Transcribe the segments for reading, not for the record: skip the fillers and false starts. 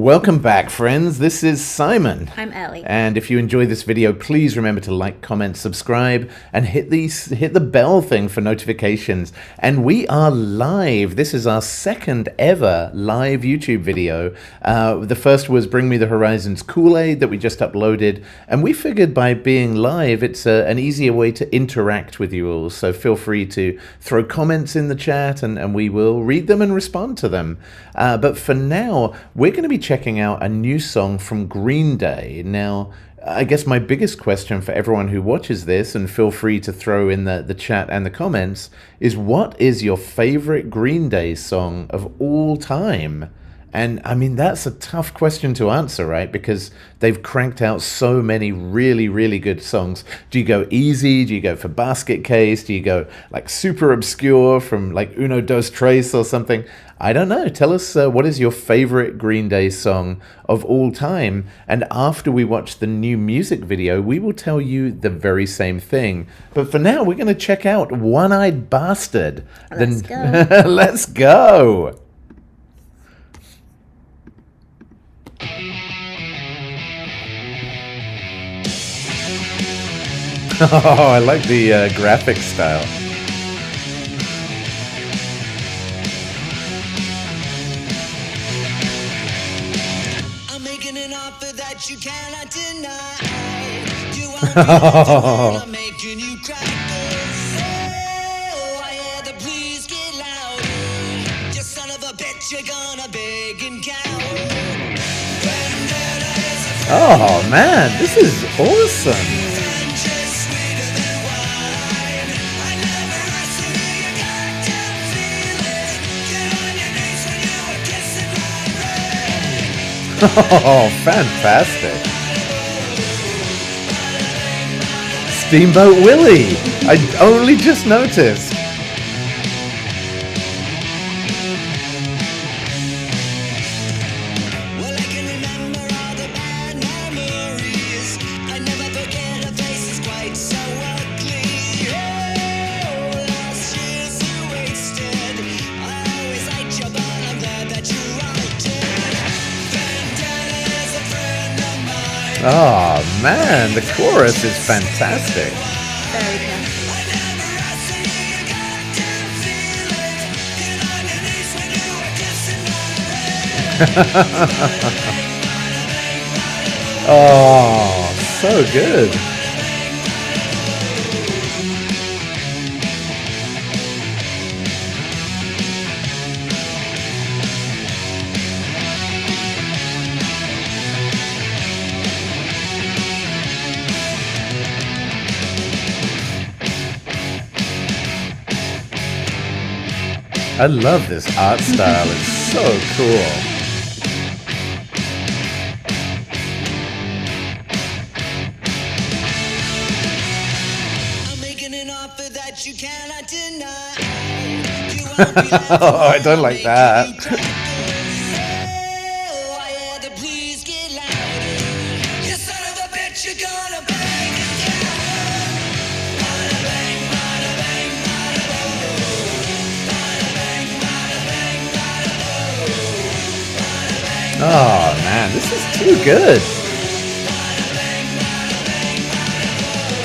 Welcome back, friends. This is Simon. I'm Ellie. And if you enjoy this video, please remember to like, comment, subscribe, and hit the bell thing for notifications. And we are live. This is our second ever live YouTube video. The first was Bring Me the Horizon's Kool-Aid that we just uploaded. And we figured by being live, it's an easier way to interact with you all. So feel free to throw comments in the chat and we will read them and respond to them. But for now, we're going to be checking out a new song from Green Day. Now, I guess my biggest question for everyone who watches this, and feel free to throw in the chat and the comments, is what is your favorite Green Day song of all time? And I mean, that's a tough question to answer, right? Because they've cranked out so many really, really good songs. Do you go easy? Do you go for Basket Case? Do you go like super obscure from like Uno Dos Tres or something? I don't know. Tell us what is your favorite Green Day song of all time? And after we watch the new music video, we will tell you the very same thing. But for now, we're going to check out One-Eyed Bastard. Let's go. Let's go. Oh, I like the graphic style. I'm making an offer that you cannot deny. You want me to I'm making you cry. Oh, I hear the please get louder. You son of a bitch, you're gonna beg and cower. Oh man, this is awesome. Oh, fantastic. Steamboat Willie. I only just noticed. Well, I can remember all the bad memories. I never forget her face is quite so ugly. Oh, last year's you wasted. I always liked you, but I'm glad that you're altered. Oh man, the chorus is fantastic. Very good. Oh, so good. I love this art style. It's so cool. I'm making an offer that you cannot deny. Oh, I don't like that. Oh, I hear the please get louder. You son of a bitch, you're gonna bang and cower. Bada bang, bada bang, bada boom. Bada bang, bada bang, bada boom. Bada bang, Oh man, this is too good. bada bang, bada bang, bada boom.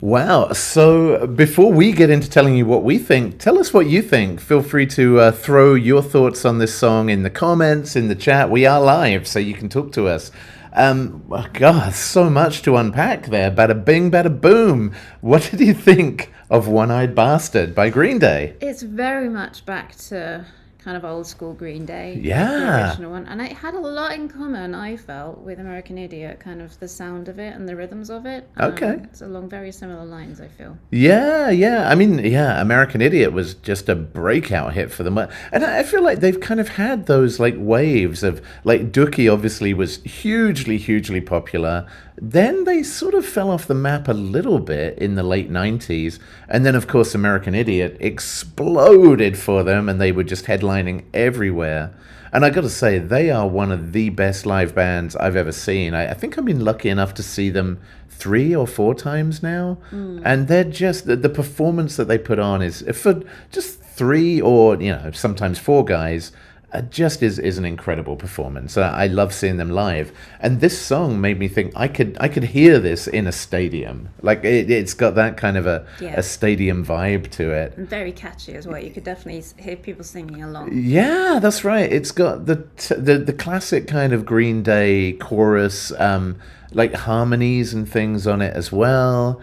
Wow. So before we get into telling you what we think, tell us what you think. Feel free to throw your thoughts on this song in the comments, in the chat. We are live, so you can talk to us. God, so much to unpack there. Bada bing, bada boom. What did you think of One-Eyed Bastard by Green Day? It's very much back to kind of old school Green Day. Yeah. The original one. And it had a lot in common, I felt, with American Idiot, kind of the sound of it and the rhythms of it. Okay. It's along very similar lines, I feel. Yeah. I mean, yeah, American Idiot was just a breakout hit for them. And I feel like they've kind of had those like waves of like Dookie obviously was hugely popular. Then they sort of fell off the map a little bit in the late 90s. And then, of course, American Idiot exploded for them and they were just headlining everywhere. And I got to say, they are one of the best live bands I've ever seen. I think I've been lucky enough to see them 3 or 4 times now. And they're just, the performance that they put on is, for just 3 or, sometimes 4 guys, just is an incredible performance. I love seeing them live, and this song made me think I could hear this in a stadium. Like it's got that kind of a stadium vibe to it. And very catchy as well. You could definitely hear people singing along. Yeah, that's right. It's got the classic kind of Green Day chorus, like harmonies and things on it as well.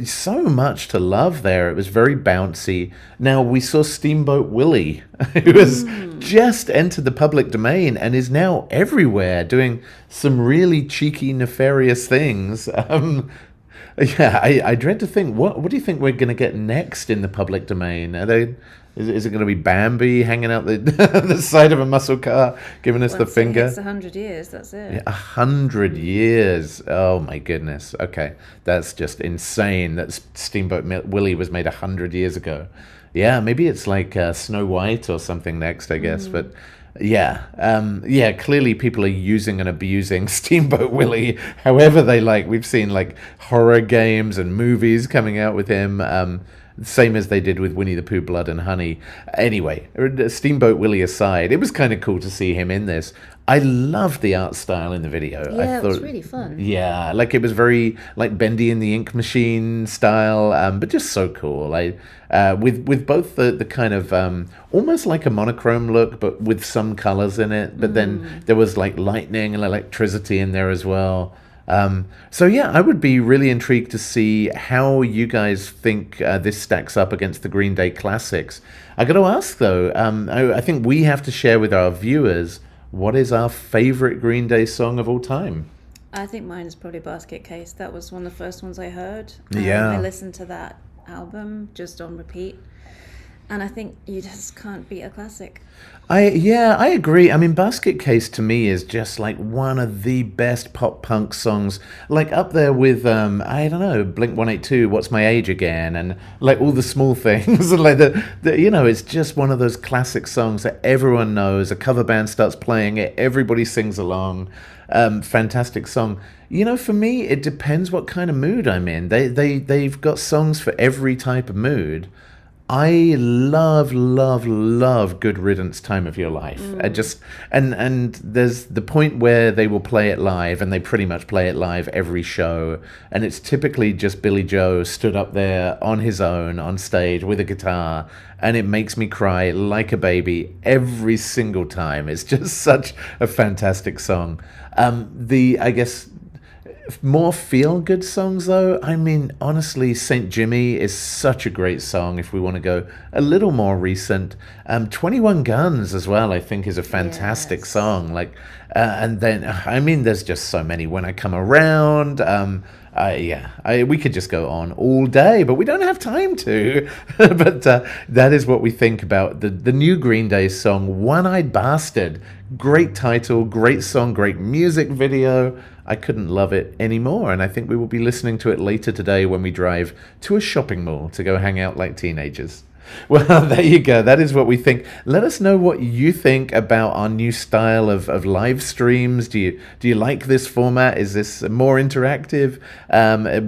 So much to love there. It was very bouncy. Now, we saw Steamboat Willie, who has just entered the public domain and is now everywhere doing some really cheeky, nefarious things. I dread to think, what do you think we're going to get next in the public domain? Is it going to be Bambi hanging out the side of a muscle car, giving us the finger? It's 100 years, that's it. Yeah, 100 years. Oh, my goodness. Okay, that's just insane that Steamboat Willie was made 100 years ago. Yeah, maybe it's like Snow White or something next, I guess. But yeah, clearly people are using and abusing Steamboat Willie however they like. We've seen like horror games and movies coming out with him. Same as they did with Winnie the Pooh, Blood and Honey. Anyway, Steamboat Willie aside, it was kind of cool to see him in this. I loved the art style in the video. Yeah, I thought, it was really fun. Yeah, like it was very like Bendy and the Ink Machine style, but just so cool. With both the kind of almost like a monochrome look, but with some colors in it. But then there was like lightning and electricity in there as well. So yeah, I would be really intrigued to see how you guys think this stacks up against the Green Day classics. I got to ask though, I think we have to share with our viewers, what is our favorite Green Day song of all time? I think mine is probably Basket Case. That was one of the first ones I heard. Yeah. I listened to that album just on repeat. And I think you just can't beat a classic. I agree. I mean, Basket Case to me is just like one of the best pop punk songs, like up there with I don't know, Blink-182, What's My Age Again, and like all the small things. Like it's just one of those classic songs that everyone knows. A cover band starts playing it, everybody sings along. Fantastic song. For me, it depends what kind of mood I'm in. They've got songs for every type of mood. I love Good Riddance, Time of Your Life. I just and there's the point where they will play it live, and they pretty much play it live every show, and it's typically just Billy Joe stood up there on his own on stage with a guitar, and it makes me cry like a baby every single time. It's just such a fantastic song. I guess more feel-good songs, though. I mean, honestly, St. Jimmy is such a great song if we want to go a little more recent. 21 Guns as well, I think, is a fantastic song. Like, and then, I mean, there's just so many. When I Come Around, we could just go on all day, but we don't have time to. But that is what we think about the new Green Day song, One-Eyed Bastard. Great title, great song, great music video. I couldn't love it anymore, and I think we will be listening to it later today when we drive to a shopping mall to go hang out like teenagers. Well, there you go. That is what we think. Let us know what you think about our new style of live streams. Do you like this format? Is this more interactive?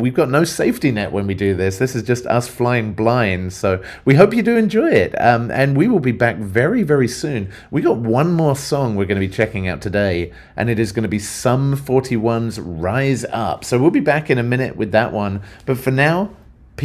We've got no safety net when we do this. This is just us flying blind. So we hope you do enjoy it. And we will be back very, very soon. We got one more song we're going to be checking out today, and it is going to be Sum 41's Rise Up. So we'll be back in a minute with that one. But for now,